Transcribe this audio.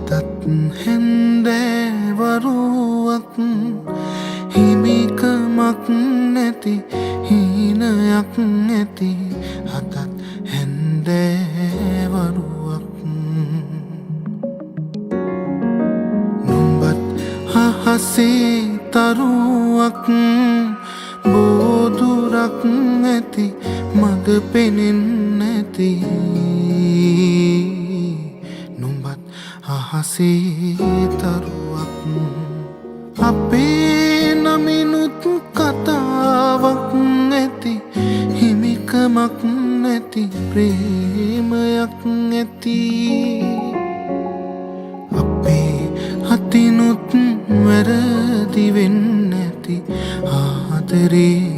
අදත් හැන්දෑවරුවක් හිමිකමක් නැති හීනයක් ඇති අදත් හැන්දෑවරුවක් නුඹත් අහසේ තරුවක් බෝදුරක් ඇති මඟ පෙනෙන්නේ නැති නුඹත් අහසේ තරුවක් අපේ නමිනුත් කතාවක් ඇති හිමිකමක් නැති ප්‍රේමයක් ඇති අපේ අතිනුත් වැරදි වෙන්නේ නැති ආදරේ